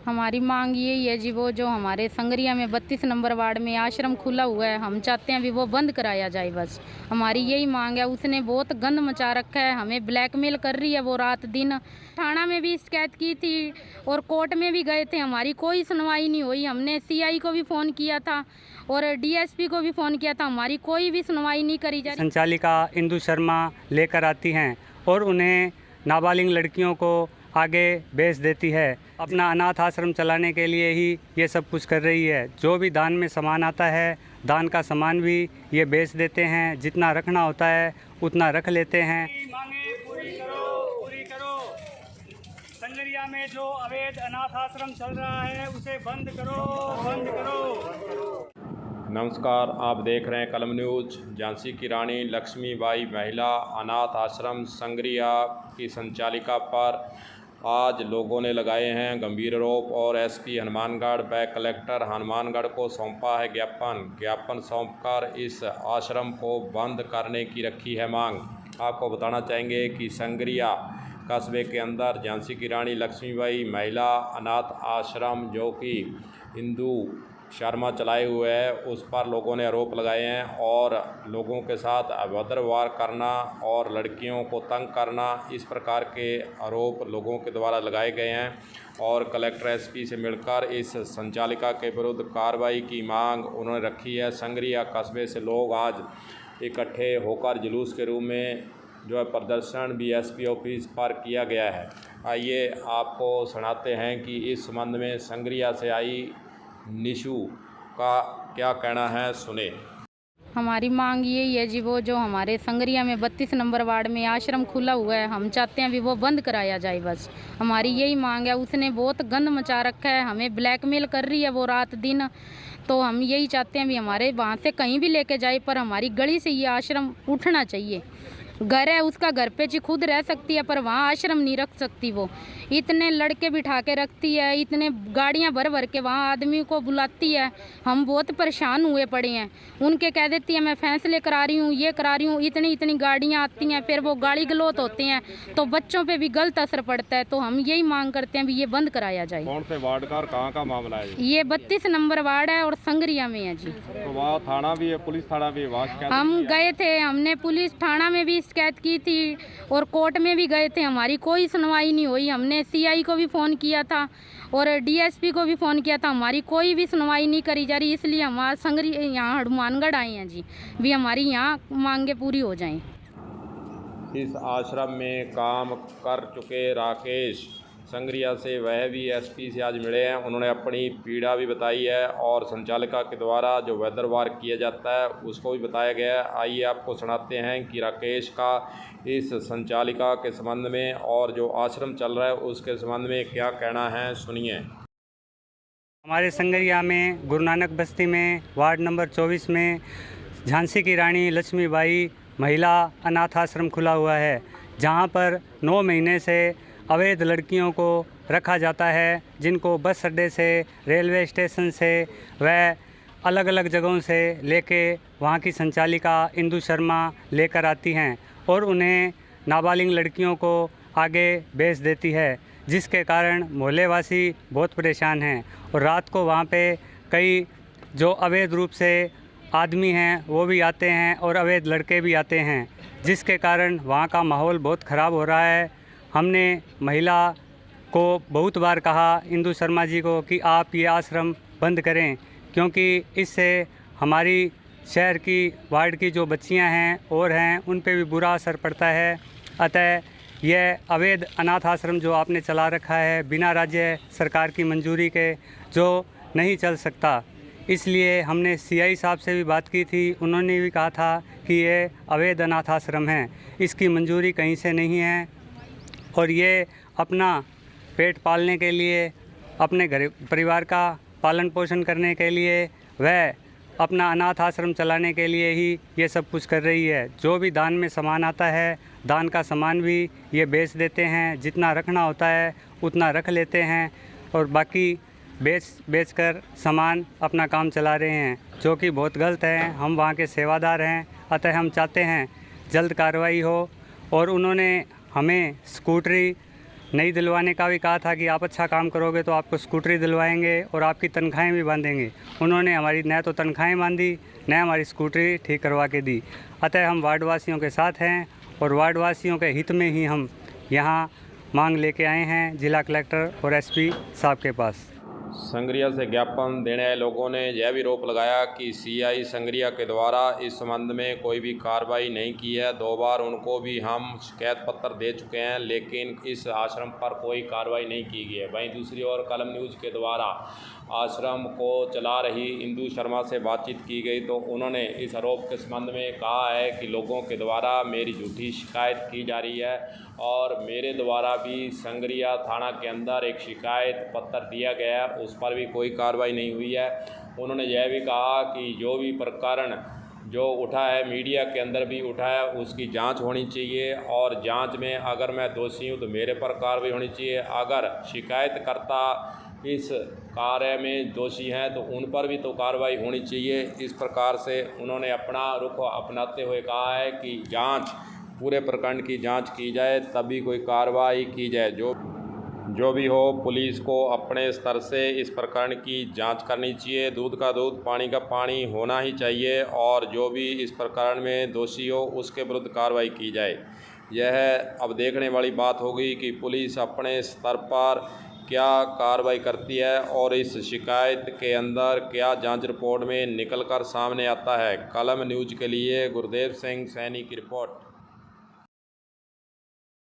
हमारी मांग यही है जी, वो जो हमारे संगरिया में 32 नंबर वार्ड में आश्रम खुला हुआ है, हम चाहते हैं भी वो बंद कराया जाए। बस हमारी यही मांग है। उसने बहुत गंद मचा रखा है, हमें ब्लैकमेल कर रही है वो रात दिन। थाना में भी शिकायत की थी और कोर्ट में भी गए थे, हमारी कोई सुनवाई नहीं हुई। हमने सीआई को भी फ़ोन किया था और डीएसपी को भी फ़ोन किया था, हमारी कोई भी सुनवाई नहीं करी जा रही। संचालिका इंदु शर्मा लेकर आती हैं और उन्हें नाबालिग लड़कियों को आगे बेच देती है। अपना अनाथ आश्रम चलाने के लिए ही ये सब कुछ कर रही है। जो भी दान में सामान आता है, दान का सामान भी ये बेच देते हैं। जितना रखना होता है उतना रख लेते हैं। मांगे पूरी करो। संगरिया में जो अवैध अनाथ आश्रम चल रहा है उसे बंद करो। नमस्कार, आप देख रहे हैं कलम न्यूज़। झांसी की रानी लक्ष्मीबाई महिला अनाथ आश्रम संगरिया की संचालिका पर आज लोगों ने लगाए हैं गंभीर आरोप और एसपी हनुमानगढ़ व कलेक्टर हनुमानगढ़ को सौंपा है ज्ञापन सौंपकर इस आश्रम को बंद करने की रखी है मांग। आपको बताना चाहेंगे कि संगरिया कस्बे के अंदर झांसी की रानी लक्ष्मीबाई महिला अनाथ आश्रम जो कि इंदु शर्मा चलाए हुए है, उस पर लोगों ने आरोप लगाए हैं और लोगों के साथ अभद्र व्यवहार करना और लड़कियों को तंग करना, इस प्रकार के आरोप लोगों के द्वारा लगाए गए हैं। और कलेक्टर एसपी से मिलकर इस संचालिका के विरुद्ध कार्रवाई की मांग उन्होंने रखी है। संगरिया कस्बे से लोग आज इकट्ठे होकर जुलूस के रूप में जो है प्रदर्शन बीएसपी ऑफिस पर किया गया है। आइए आपको सुनाते हैं कि इस संबंध में संगरिया से आई निशु का क्या कहना है, सुने। हमारी मांग यही है जी, वो जो हमारे संगरिया में 32 नंबर वार्ड में आश्रम खुला हुआ है, हम चाहते हैं भी वो बंद कराया जाए। बस हमारी यही मांग है। उसने बहुत गंद मचा रखा है, हमें ब्लैकमेल कर रही है वो रात दिन। तो हम यही चाहते हैं भी हमारे वहाँ से कहीं भी लेके जाए, पर हमारी गली से ये आश्रम उठना चाहिए। घर है उसका, घर पे जी खुद रह सकती है, पर वहाँ आश्रम नहीं रख सकती। वो इतने लड़के बिठा के रखती है, इतने गाड़ियाँ भर भर के वहाँ आदमी को बुलाती है। हम बहुत परेशान हुए पड़े हैं। उनके कह देती है मैं फैसले करा रही हूँ, ये करा रही हूँ। इतनी गाड़ियाँ आती हैं, फिर वो गाली गलौत होते हैं, तो बच्चों पे भी गलत असर पड़ता है। तो हम यही मांग करते हैं भी ये बंद कराया जाए। कौन से वार्ड का और कहाँ का मामला है? ये 32 नंबर वार्ड है और संगरिया में है जी। तो वहाँ थाना भी है, पुलिस थाना भी है? हम गए थे, हमने पुलिस थाना में भी शिकायत की थी और कोर्ट में भी गए थे, हमारी कोई सुनवाई नहीं हुई। हमने सीआई को भी फ़ोन किया था और डीएसपी को भी फ़ोन किया था, हमारी कोई भी सुनवाई नहीं करी जा रही। इसलिए हमारा संगरिया यहाँ हनुमानगढ़ आए हैं जी, भी हमारी यहाँ मांगे पूरी हो जाएं। इस आश्रम में काम कर चुके राकेश संगरिया से, वह भी एसपी से आज मिले हैं। उन्होंने अपनी पीड़ा भी बताई है और संचालिका के द्वारा जो व्यवहार किया जाता है उसको भी बताया गया है। आइए आपको सुनाते हैं कि राकेश का इस संचालिका के संबंध में और जो आश्रम चल रहा है उसके संबंध में क्या कहना है, सुनिए। हमारे संगरिया में गुरु नानक बस्ती में वार्ड नंबर 24 में झांसी की रानी लक्ष्मीबाई महिला अनाथ आश्रम खुला हुआ है, जहां पर 9 महीने से अवैध लड़कियों को रखा जाता है, जिनको बस अड्डे से, रेलवे स्टेशन से व अलग अलग जगहों से लेके वहाँ की संचालिका इंदु शर्मा लेकर आती हैं और उन्हें नाबालिग लड़कियों को आगे बेच देती है, जिसके कारण मोहल्लेवासी बहुत परेशान हैं। और रात को वहाँ पे कई जो अवैध रूप से आदमी हैं वो भी आते हैं और अवैध लड़के भी आते हैं, जिसके कारण वहाँ का माहौल बहुत ख़राब हो रहा है। हमने महिला को बहुत बार कहा, इंदु शर्मा जी को, कि आप ये आश्रम बंद करें, क्योंकि इससे हमारी शहर की वार्ड की जो बच्चियां हैं और हैं उन पे भी बुरा असर पड़ता है। अतः यह अवैध अनाथ आश्रम जो आपने चला रखा है बिना राज्य सरकार की मंजूरी के, जो नहीं चल सकता। इसलिए हमने सीआई साहब से भी बात की थी, उन्होंने भी कहा था कि ये अवैध अनाथ आश्रम है, इसकी मंजूरी कहीं से नहीं है और ये अपना पेट पालने के लिए, अपने घर परिवार का पालन पोषण करने के लिए, वह अपना अनाथ आश्रम चलाने के लिए ही ये सब कुछ कर रही है। जो भी दान में सामान आता है, दान का सामान भी ये बेच देते हैं। जितना रखना होता है उतना रख लेते हैं और बाकी बेचकर सामान अपना काम चला रहे हैं, जो कि बहुत गलत है। हम वहाँ के सेवादार हैं, अतः हम चाहते हैं जल्द कार्रवाई हो। और उन्होंने हमें स्कूटरी नई दिलवाने का भी कहा था कि आप अच्छा काम करोगे तो आपको स्कूटरी दिलवाएंगे और आपकी तनख्वाहें भी बांधेंगे। उन्होंने हमारी न तो तनख्वाहें बांधी न हमारी स्कूटरी ठीक करवा के दी। अतः हम वार्डवासियों के साथ हैं और वार्डवासियों के हित में ही हम यहाँ मांग लेके आए हैं जिला कलेक्टर और एसपी साहब के पास। संगरिया से ज्ञापन देने आए लोगों ने यह भी रोप लगाया कि सीआई संगरिया के द्वारा इस संबंध में कोई भी कार्रवाई नहीं की है। 2 बार उनको भी हम शिकायत पत्र दे चुके हैं, लेकिन इस आश्रम पर कोई कार्रवाई नहीं की गई है। वहीं दूसरी ओर कलम न्यूज़ के द्वारा आश्रम को चला रही इंदु शर्मा से बातचीत की गई तो उन्होंने इस आरोप के संबंध में कहा है कि लोगों के द्वारा मेरी झूठी शिकायत की जा रही है और मेरे द्वारा भी संगरिया थाना के अंदर एक शिकायत पत्र दिया गया है, उस पर भी कोई कार्रवाई नहीं हुई है। उन्होंने यह भी कहा कि जो भी प्रकरण जो उठा है मीडिया के अंदर भी उठा है उसकी जांच होनी चाहिए और जांच में अगर मैं दोषी हूं तो मेरे पर कार्रवाई होनी चाहिए। अगर शिकायतकर्ता इस कार्य में दोषी हैं तो उन पर भी तो कार्रवाई होनी चाहिए। इस प्रकार से उन्होंने अपना रुख अपनाते हुए कहा है कि जांच, पूरे प्रकरण की जांच की जाए तभी कोई कार्रवाई की जाए। जो भी हो, पुलिस को अपने स्तर से इस प्रकरण की जांच करनी चाहिए। दूध का दूध, पानी का पानी होना ही चाहिए और जो भी इस प्रकरण में दोषी हो उसके विरुद्ध कार्रवाई की जाए। यह अब देखने वाली बात होगी कि पुलिस अपने स्तर पर क्या कार्रवाई करती है और इस शिकायत के अंदर क्या जांच रिपोर्ट में निकल कर सामने आता है। कलम न्यूज़ के लिए गुरदेव सिंह सैनी की रिपोर्ट।